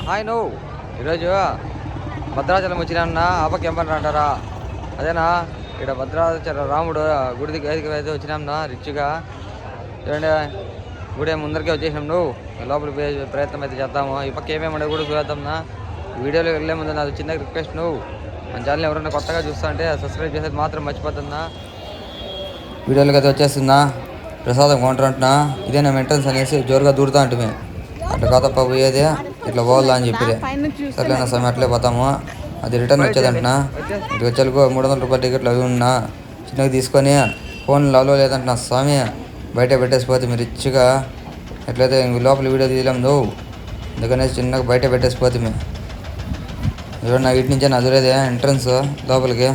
Hi నువ్వు ఈరోజు భద్రాచలం వచ్చినా ఆపకి ఏమన్నా అంటారా? అదేనా ఇక్కడ భద్రాచలం రాముడు గుడి దగ్గరికి అయితే వచ్చినాంనా రిచ్గా. చూడండి గుడి ముందరికే వచ్చేసినాం. నువ్వు లోపలికి ప్రయత్నం అయితే చేద్దాము. ఈ పక్క ఏమేమి కూడా చూద్దాంనా. వీడియోలో వెళ్ళే ముందు నాది చిన్న రిక్వెస్ట్, నువ్వు మన ఛానల్ ఎవరైనా కొత్తగా చూస్తా అంటే సబ్స్క్రైబ్ చేసేది మాత్రం మర్చిపోతుందా. వీడియోలోకి అయితే వచ్చేస్తుందా ప్రసాదం కౌంటర్ అంటున్నా. ఇదే నా ఎంట్రన్స్ అనేసి జోరుగా దూరుతా అంటే అట్లా కాదప్ప పోయేది ఇట్లా పోవాలా అని చెప్పి సర్లేనా సమయం అట్లే పోతాము. అది రిటర్న్ వచ్చేదంటున్నా. ఇటు వచ్చేలకు 300 రూపాయల టికెట్లు అవి ఉన్నా చిన్నగా తీసుకొని ఫోన్ లవ్లో లేదంటున్నా స్వామి. బయట పెట్టేసిపోతే మీరు రిచ్గా ఎట్లయితే లోపల వీడియో తీయలేం నువ్వు, అందుకనే చిన్నగా బయట పెట్టేసిపోతే మేము చూడండి. ఇటు నుంచే నదురేదే ఎంట్రన్స్ లోపలికి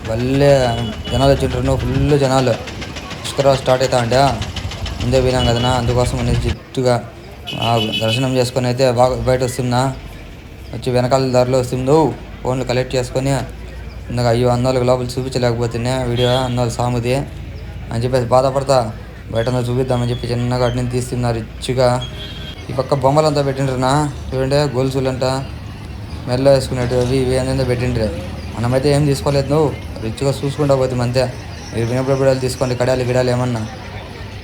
వల్లే జనాలు వచ్చింటారు. నువ్వు ఫుల్ జనాలు పుష్కర స్టార్ట్ అవుతా అంటే ముందే పోయినాం కదనా, అందుకోసం అనేది జిట్టుగా దర్శనం చేసుకొని అయితే బాగా బయట వస్తున్నా. వచ్చి వెనకాల దారిలో వస్తుందో ఫోన్లు కలెక్ట్ చేసుకొని ఇందాక అయ్యో అన్నోళ్ళకి లోపల చూపించలేకపోతున్నా వీడియో అన్నోళ్ళు సాముది అని చెప్పేసి బాధపడతా బయట చూపిద్దామని చెప్పి చిన్నగా అటు నుంచి తీస్తున్నారు రిచ్గా. ఈ పక్క బొమ్మలంతా పెట్టిండ్రనా చూడండి, గొలుసులంట మెల్ల వేసుకునేట్టు అవి ఇవి అనేది పెట్టిండ్రే. మనమైతే ఏం తీసుకోలేదు, నువ్వు రిచ్గా చూసుకుంటా పోతాం అంతే. మీరు వినప్పుడు తీసుకోండి కడాలి గిడాలి ఏమన్నా.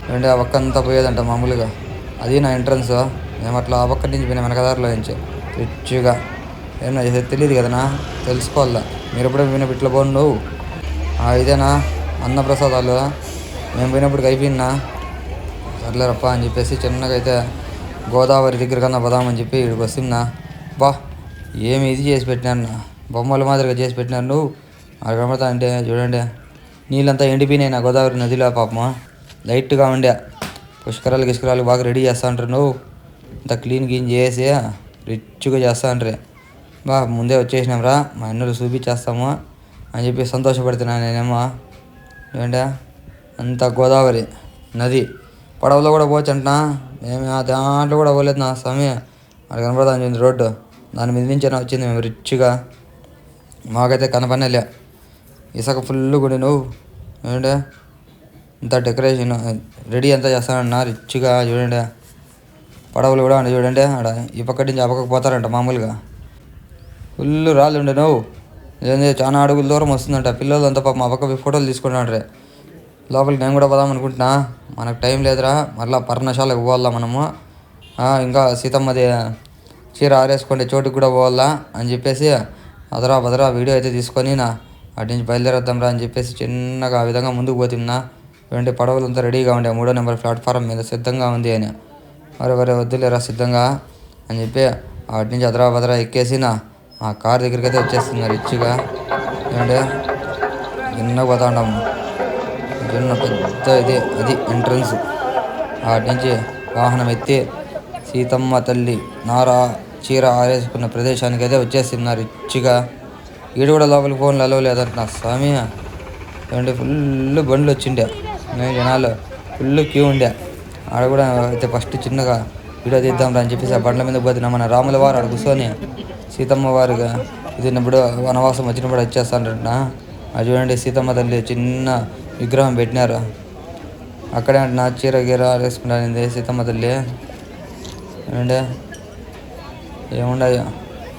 చూడండి ఆ పక్క అంతా పోయేదంట మామూలుగా. అది నా ఎంట్రన్స్. మేము అట్లా ఆ పక్క నుంచి పోయినా వెనకదారిలో నుంచి రిచ్గా. ఏమన్నా చేసేది తెలియదు కదనా, తెలుసుకోవాలా. మీరు ఎప్పుడో పోయినప్పుడు ఇట్లా పోను నువ్వు. ఇదేనా అన్నప్రసాదాలు మేము పోయినప్పటికి అయిపోయినా సర్లేరప్ప అని చెప్పేసి చిన్నగా అయితే గోదావరి దగ్గర కన్నా పోదామని చెప్పి ఇక్కడికి వస్తున్నా. బా ఏమి ఇది చేసి పెట్టినాను, బొమ్మల మాదిరిగా చేసి పెట్టినాను. నువ్వు అక్కడ కనబడతా అంటే చూడండి నీళ్ళంతా ఎండిపోయినాయి నా గోదావరి నదిలో. పాపమా లైట్గా ఉండే గిష్కరాలు బాగా రెడీ చేస్తా ఉంటారు. నువ్వు ఇంత క్లీన్ చేసి రిచ్గా చేస్తా ఉంటారు. ముందే వచ్చేసినాం రా మా అన్నలు చూపించేస్తాము అని చెప్పి సంతోషపడుతున్నాను నేనేమో. ఏంటంటే అంత గోదావరి నది పడవలో కూడా పోవచ్చు అంటున్నా. మేము దాంట్లో కూడా పోలేదు నా సమయం. అక్కడ కనపడతాను రోడ్డు, దాని మీద నుంచి వచ్చింది మేము రిచ్గా. మాకైతే కనపడలే ఇసుక ఫుల్ కూడా. నువ్వు ఏంటంటే ఇంత డెకరేషన్ రెడీ అంతా చేస్తానన్నా రిచ్గా. చూడండి పడవలు కూడా ఉండే చూడండి. ఆడ ఈ పక్క నుంచి ఆ పక్కకు పోతారంట మామూలుగా. ఫుల్ రాళ్ళు ఉండే. నువ్వు ఏంది చాలా అడుగుల దూరం వస్తుందంట. పిల్లలు అంతా పాప మా పక్క ఫోటోలు తీసుకుంటాండ్రే. లోపలికి నేను కూడా పోదాం అనుకుంటున్నా, మనకు టైం లేదురా. మళ్ళీ పర్ణశాలకు పోవాలా మనము. ఇంకా సీతమ్మది చీర ఆరేసుకుంటే చోటుకి కూడా పోవాలా అని చెప్పేసి అదరా బదరా వీడియో అయితే తీసుకొని అటు నుంచి బయలుదేరేద్దాం రా అని చెప్పేసి చిన్నగా ఆ విధంగా ముందుకు పోతున్నా. చూడండి పడవలంతా రెడీగా ఉండే 3వ నెంబర్ ప్లాట్ఫారం మీద సిద్ధంగా ఉంది అని. వరే వద్దులేరా సిద్ధంగా అని చెప్పి అటు నుంచి అదరా బదరా ఎక్కేసిన ఆ కార్ దగ్గరికి అయితే వచ్చేస్తున్నారు రిచ్గా. చూడండి చిన్నగా పోతా ఉన్నాము. చిన్న పెద్ద ఇది అది ఎంట్రన్స్. అటు నుంచి వాహనం ఎత్తి సీతమ్మ తల్లి నారా చీర ఆరేసుకున్న ప్రదేశానికి అయితే వచ్చేస్తున్నారు రిచ్గా. ఈడు కూడా లోపలికి ఫోన్లు అలవ్ లేదంట నా స్వామి. చూడండి ఫుల్ బండ్లు వచ్చిండే, జనాలు ఫుల్ క్యూ ఉండే. ఆడ కూడా అయితే ఫస్ట్ చిన్నగా వీడియో తీద్దాం అని చెప్పేసి ఆ బండ్ల మీద పోతున్నా. మన రాముల వారు ఆడ కూర్చొని సీతమ్మ వారుగా ఇది ఇప్పుడు వనవాసం వచ్చినప్పుడు వచ్చేస్తానంట. అది చూడండి సీతమ్మ తల్లి చిన్న విగ్రహం పెట్టినారు అక్కడే అంట. నా చీర గీర వేసుకుంటానింది సీతమ్మ తల్లి. చూడండి ఏముండదు,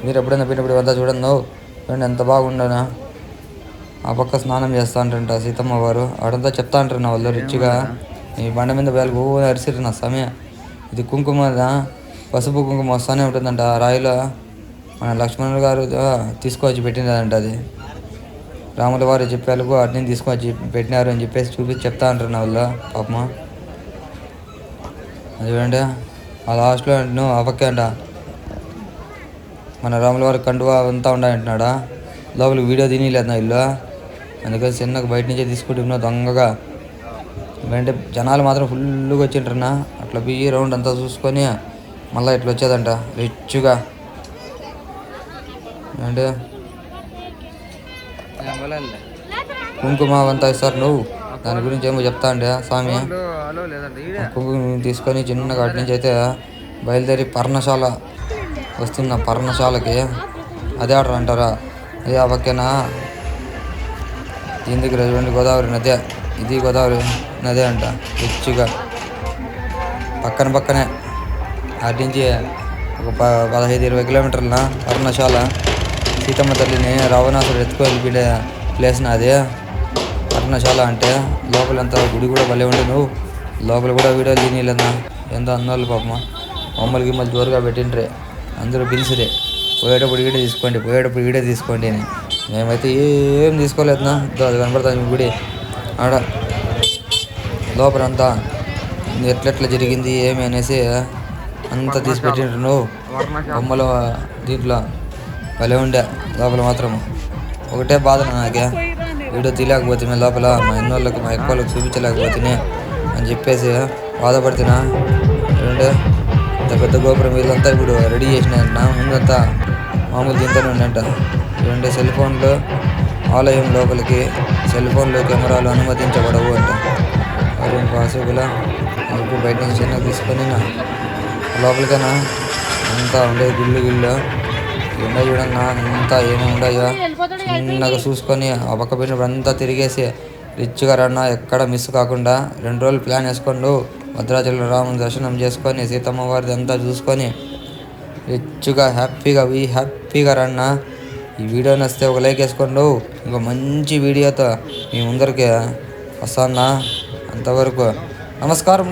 మీరు ఎప్పుడైనా పోయినప్పుడు అంతా చూడండి. నువ్వు చూడండి ఎంత బాగుండనా. ఆ పక్క స్నానం చేస్తా అంటారంట సీతమ్మ వారు. ఆడంతా చెప్తా అంటారు నా వాళ్ళు రిచ్గా. ఈ బండ మీద వేలకు అరిసిరు నా సమయం. ఇది కుంకుమ పసుపు కుంకుమ వస్తానే ఉంటుందంట రాయిలో. మన లక్ష్మణుడు గారు తీసుకొచ్చి పెట్టినదంట. అది రాముల వారు చెప్పేలకు అట్ని తీసుకొచ్చి పెట్టినారు అని చెప్పేసి చూపించి చెప్తా అంటారు నా వాళ్ళు పాపమ. అది చూడండి ఆ లాస్ట్లో నువ్వు ఆ పక్కే అంట మన రాముల వారి కండువా అంతా ఉండాలంటున్నాడా. లోపలికి వీడియో తినలేదు నా ఇల్లు, అందుకని చిన్నగా బయట నుంచే తీసుకుంటున్నా దొంగగా. అంటే జనాలు మాత్రం ఫుల్గా వచ్చింటారన్నా. అట్లా బియ్యి రౌండ్ అంతా చూసుకొని మళ్ళీ ఇట్లా వచ్చేదంట రిచ్గా. అంటే కుంకుమ అంతా ఇస్తారు. నువ్వు దాని గురించి ఏమో చెప్తా అంటే స్వామి. కుంకుమ తీసుకొని చిన్నగా అటు నుంచి అయితే బయలుదేరి పర్ణశాల వస్తున్న పర్ణశాలకి. అదే ఆర్డర్ అంటారా, అదే ఆ పక్కన దీని దగ్గర చూడండి గోదావరి నదే. ఇది గోదావరి నదే అంట రిచ్గా. పక్కనే అటు నుంచి ఒక 15-20 కిలోమీటర్ల పర్ణశాల సీతమ్మ తల్లిని రావణాసుడు ఎత్తుకొని వెళ్ళిపోయే ప్లేస్ నాది పర్ణశాల అంటే. లోపలంతా గుడి కూడా భలే ఉండే. నువ్వు లోపల కూడా వీడియోలు తినేలేదన్నా. ఎంతో అన్నోళ్ళు పాపం మమ్మల్ని గిమ్మలు జోరుగా పెట్టిండ్రే. అందరూ పిలిచిరే పోయేటప్పుడు ఈడే తీసుకోండి అని. మేమైతే ఏం తీసుకోలేదన్నా. అది కనపడుతుంది గుడి ఆడ లోపలంతా ఎట్లెట్లా జరిగింది ఏమి అనేసి అంతా తీసి పెట్టిండ్రు. నువ్వు బొమ్మలు దీంట్లో భలే ఉండే. లోపల మాత్రం ఒకటే బాధ నాకే, వీడియో తీయలేకపోతే లోపల మా ఎన్నోళ్ళకి మా ఎక్కువలకు చూపించలేకపోతే అని చెప్పేసి బాధపడుతున్నా. చూడండి ఇంత పెద్ద గోపురం వీళ్ళంతా ఇప్పుడు రెడీ చేసినాయంట. ముందంతా మామూలు దీంతోనే ఉండంట. చూడండి సెల్ ఫోన్లు ఆలయం లోపలికి సెల్ ఫోన్లు కెమెరాలు అనుమతించబడవు అంట. మరి పాసిబులా ఇప్పుడు బయట నుంచి చిన్నగా తీసుకొని లోపలికైనా అంతా ఉండే గుళ్ళు ఉన్నాయి చూడన్నా. అంతా ఏమేమి ఉన్నాయో చిన్నగా చూసుకొని ఆ పక్క పోయినప్పుడు అంతా తిరిగేసి రిచ్గా రన్నా. ఎక్కడ మిస్ కాకుండా 2 రోజులు ప్లాన్ వేసుకోండు. భద్రాచలం రాముని దర్శనం చేసుకొని సీతమ్మ వారిది అంతా చూసుకొని రిచ్గా హ్యాపీగా రన్నా. ఈ వీడియో నచ్చితే ఒక లైక్ వేసుకోండు. ఇంకో మంచి వీడియోతో మీ ముందరికి వస్తానా. అంతవరకు నమస్కారం.